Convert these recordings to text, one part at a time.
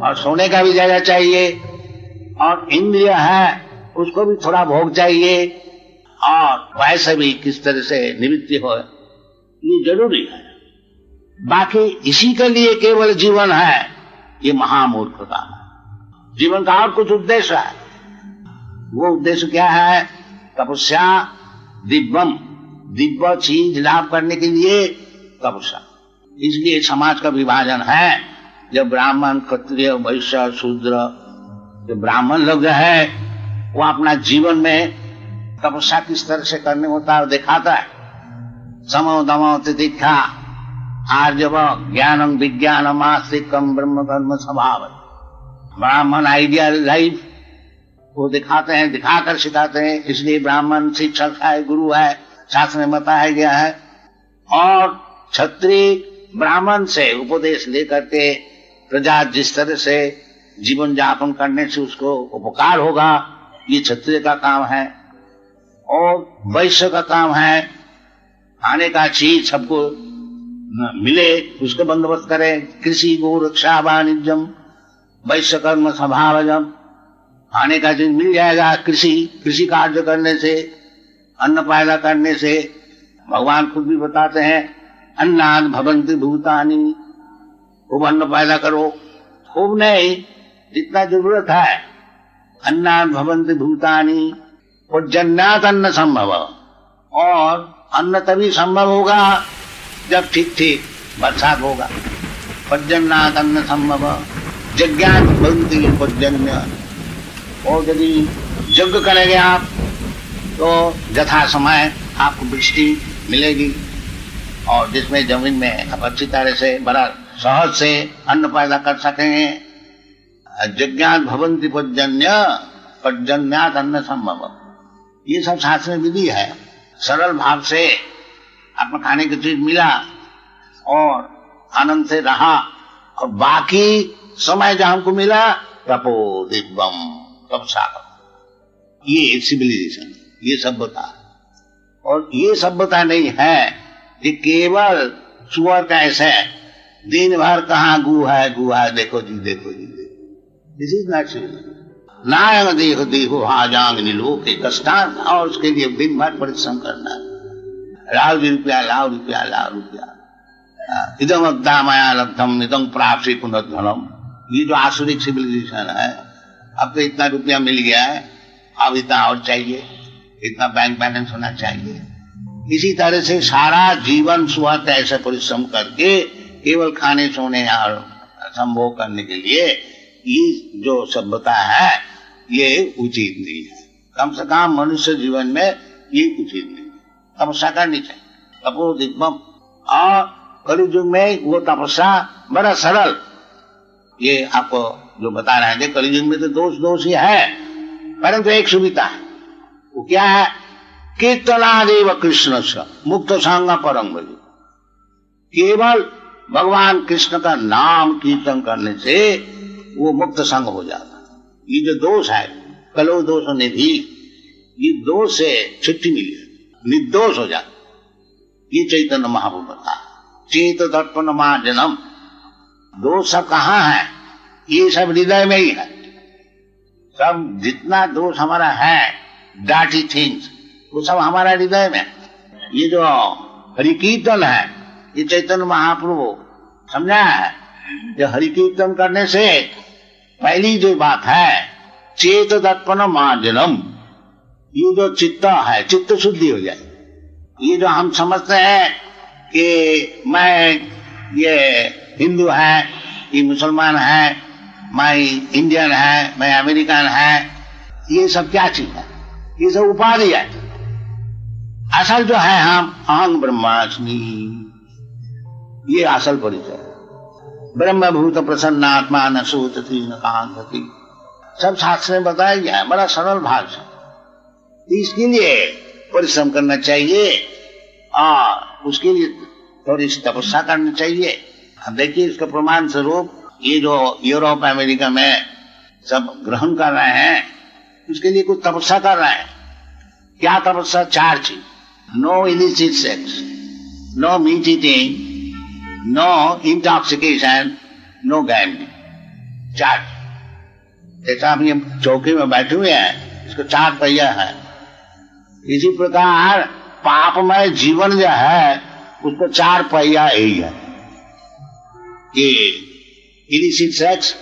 और सोने का भी जगह चाहिए, और इंद्रिय है उसको भी थोड़ा भोग चाहिए, और वैसे भी किस तरह से निवृत्ति हो, ये जरूरी है। बाकी इसी के लिए केवल जीवन है, ये महामूर्खता है। जीवन का और कुछ उद्देश्य है। वो उद्देश्य क्या है? तपस्या, दिव्यम, दिव्य चीज लाभ करने के लिए तपस्या। इसलिए समाज का विभाजन है। जब ब्राह्मण, क्षत्रिय, वैश्य, शूद्र, जो ब्राह्मण लोग है वो अपना जीवन में तपस्या किस तरह से करने होता है दिखाता है। समो दमो तितिक्षा आर्जव ज्ञानम विज्ञानम आस्तिकम ब्रह्म कर्म स्वभाव। ब्राह्मण आइडियल लाइफ वो दिखाते हैं, दिखाकर सिखाते हैं। इसलिए ब्राह्मण शिक्षक है, गुरु है, शास्त्र में बताया गया है। और क्षत्रिय ब्राह्मण से उपदेश लेकर के प्रजा जिस तरह से जीवन यापन करने से उसको उपकार होगा, ये क्षत्रिय का काम है। और वैश्य का काम है खाने का चीज सबको मिले, उसका बंदोबस्त करे। कृषि गो रक्षा वाणिज्यम वैश्य कर्म स्वभावजम, खाने का चीज मिल जाएगा। कृषि कार्य करने से, अन्न पैदा करने से, भगवान खुद भी बताते हैं अन्नाद भवन्ति भूतानि, खूब अन्न पैदा करो, खूब नहीं जितना जरूरत है। अन्नाद भवन्ति भूतानि पर्जन्यात् अन्न संभव, और अन्न तभी संभव होगा जब ठीक ठीक बरसात होगा। पर्जन्यात् अन्न संभव यज्ञात् भवन्ति पर्जन्य। और यदि यज्ञ करेंगे आप तो यथा समय आपको वृष्टि मिलेगी, और जिसमें जमीन में आप अच्छी तरह से बड़ा सहज से अन्न पैदा कर सकेंगे। यज्ञात् भवन्ति पर्जन्य पर्जन्यात् अन्न संभव, ये सब शास्त्र में विधि है। सरल भाव से आपको खाने की चीज मिला और आनंद से रहा, और बाकी समय जो हमको मिला तपो दिव्यम, तपस्या करो। ये सिविलाइजेशन, ये सभ्यता। और ये सभ्यता नहीं है कि केवल सुअर का ऐसे दिन भर कहाँ गु है देखो जी देखो जी। This is not civilization. नायक देह देहो हाजांग नीलो के कष्टान, और उसके लिए दिन भर परिश्रम करना, लाव रुपया लाव रुपया लाव रुपया। इदम अब्दा माया लब्धम निदम प्राप्ति पुनर्धनम, ये जो आसुरिक सिविलाइजेशन है। अब तो इतना रुपया मिल गया है, अब इतना और चाहिए, इतना बैंक बैलेंस होना चाहिए। इसी तरह से सारा जीवन सुअत ऐसे परिश्रम करके केवल खाने सोने और संभोग करने के लिए ये जो सभ्यता है ये उचित नहीं है। कम से कम मनुष्य जीवन में ये उचित नहीं है। तपस्या करनी चाहिए, तपो दिव्यम। और कलियुग में वो तपस्या बड़ा सरल, ये आपको जो बता रहे हैं। कलियुग में तो दोष ही है, परंतु एक सुविधा है। वो क्या है? कीर्तनादेव कृष्ण से मुक्त संग परम भज। केवल भगवान कृष्ण का नाम कीर्तन करने से वो मुक्त संग हो जाता। ये जो दोष है कलो दोष निधि, ये दोष से छुट्टी मिली, निर्दोष हो जाता। ये चैतन्य महाप्रभु बता, चेत दर्पण मार्जनम। दोष सब कहाँ है? ये सब हृदय में ही है। सब जितना दोष हमारा है, डार्टी थिंग्स, वो सब हमारा हृदय में। ये जो हरि कीर्तन है, ये चैतन्य महाप्रभु समझा है। जो हरि कीर्तन करने से पहली जो बात है, चेत दर्पण मार्जनम, ये जो चित्त है, चित्त शुद्धि हो जाए। ये जो हम समझते हैं कि मैं ये हिंदू है, ये मुसलमान है, मैं इंडियन है, मैं अमेरिकन है, ये सब क्या चीज है? ये सब उपाधि है। असल जो है हम अहं ब्रह्मास्मि, ये असल परिचय। ब्रह्मभूत प्रसन्नात्मा न सोचती न कांक्षति, सब शास्त्र में बताया गया है बड़ा सरल भाग से। इसके लिए परिश्रम करना चाहिए और उसके लिए थोड़ी सी तपस्या करनी चाहिए। अब देखिए इसका प्रमाण स्वरूप ये जो यूरोप अमेरिका में सब ग्रहण कर रहे हैं, उसके लिए कुछ तपस्या कर रहे हैं। क्या तपस्या? 4 चीज। No illicit sex, no meat eating, no intoxication, no gambling. चार, जैसा हम ये चौकी में बैठे हुए हैं, इसको 4 पहिया है। इसी प्रकार पापमय जीवन जो है उसको 4 पहिया यही है कि इलिसिट सेक्स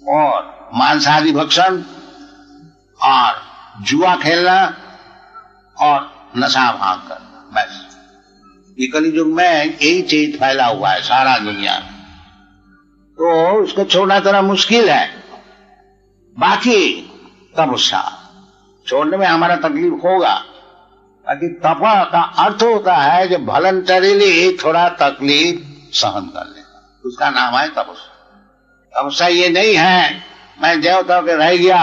और मांसाहारी भक्षण और जुआ खेलना और नशा भाग करना, बस। ये कलयुग में यही चीज फैला हुआ है सारा दुनिया में, तो उसको छोड़ना थोड़ा मुश्किल है। बाकी तपस्या छोड़ने में हमारा तकलीफ होगा, बाकी तप का अर्थ होता है जो वॉलंटरीली थोड़ा तकलीफ सहन कर लेगा, उसका नाम है तपस्या। तपस्या ये नहीं है मैं देवता के रह गया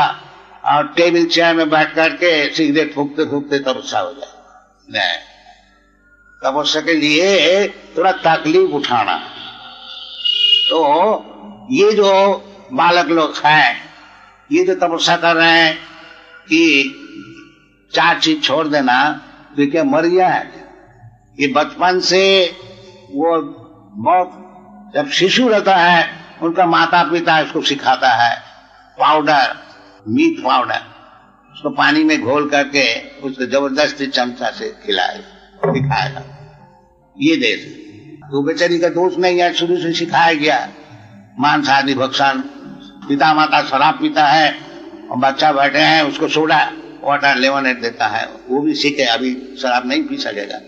और टेबल चेयर में बैठ करके सिगरेट फूकते फूकते तपस्या हो जाए, नहीं। तपस्या के लिए थोड़ा तकलीफ उठाना। तो ये जो बालक लोग हैं, ये जो तपस्या कर रहे हैं कि 4 चीज छोड़ देना, तो क्या मर गया है? ये बचपन से वो बहुत, जब शिशु रहता है उनका माता पिता उसको सिखाता है पाउडर, मीट पाउडर, उसको पानी में घोल करके उसको जबरदस्ती चमचा से सिखाएगा। ये देश तो बेचारी का दोष नहीं है, शुरू से सिखाया गया। मांसाहारी भक्षण, पिता माता शराब पीता है और बच्चा बैठे हैं उसको सोडा वाटर लेमनेड देता है, वो भी सीखे। अभी शराब नहीं पी सकेगा,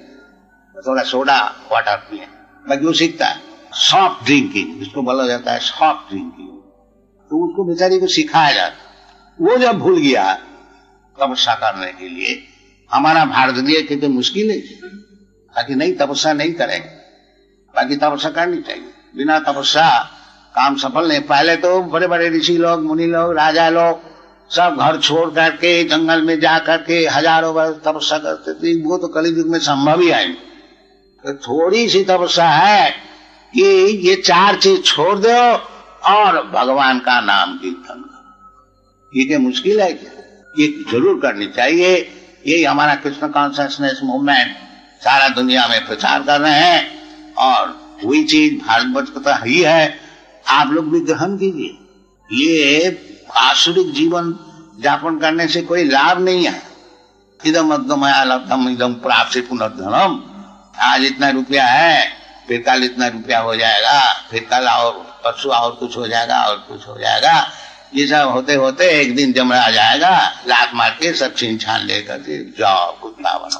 थोड़ा सोडा वाटर पिए, बाकी वो सीखता है। सॉफ्ट ड्रिंकिंग इसको बोला जाता है, सॉफ्ट ड्रिंकिंग। तो उसको बेचारी को सिखाया जाता। वो जब भूल गया तपस्या करने के लिए, हमारा भारतीय के तो मुश्किल है, बाकी नहीं तपस्या नहीं करेंगे, बाकी तपस्या करनी चाहिए। बिना तपस्या काम सफल नहीं। पहले तो बड़े बड़े ऋषि लोग, मुनि लोग, राजा लोग सब घर छोड़ करके जंगल में जा करके हजारों वर्ष तपस्या करते थे, वो तो कलयुग में संभव ही है। तो थोड़ी सी तपस्या है कि ये 4 चीज छोड़ दो और भगवान का नाम कीर्तन करो। ये क्या मुश्किल है क्या? ये जरूर करनी चाहिए। यही हमारा कृष्ण कॉन्शियसनेस मूवमेंट सारा दुनिया में प्रचार कर रहे हैं और वही चीज भारतवर्ष का ही है। आप लोग भी ग्रहण कीजिए। ये आसुरिक जीवन यापन करने से कोई लाभ नहीं है। इदम अग्गमया लब्धम इदम प्राप्ति पुनर्धनम। आज इतना रुपया है, फिर कल इतना रुपया हो जाएगा, फिर कल और परसों और कुछ हो जाएगा और कुछ हो जाएगा। ये सब होते होते एक दिन जमरा जाएगा, लात मार के सब छीन छान लेकर के जाओ कुत्ता बनो।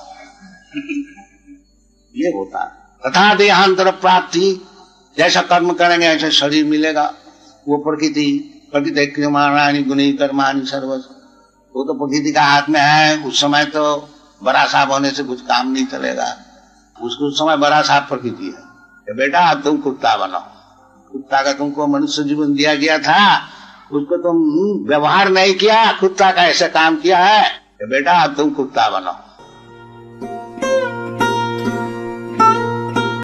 ये होता है। तथा देहांतर प्राप्ति, जैसा कर्म करेंगे ऐसा शरीर मिलेगा। वो प्रकृति क्रियमाणानि गुणी कर्माणि सर्वस्व, वो तो प्रकृति का हाथ में है। उस समय तो बड़ा साहब होने से कुछ काम नहीं चलेगा। उसको उस समय बड़ा साहब प्रकृति है कि बेटा अब तुम कुत्ता बनो। कुत्ता का तुमको मनुष्य जीवन दिया गया था, उसको तुम व्यवहार नहीं किया, कुत्ता का ऐसा काम किया है कि बेटा अब तुम कुत्ता बनो।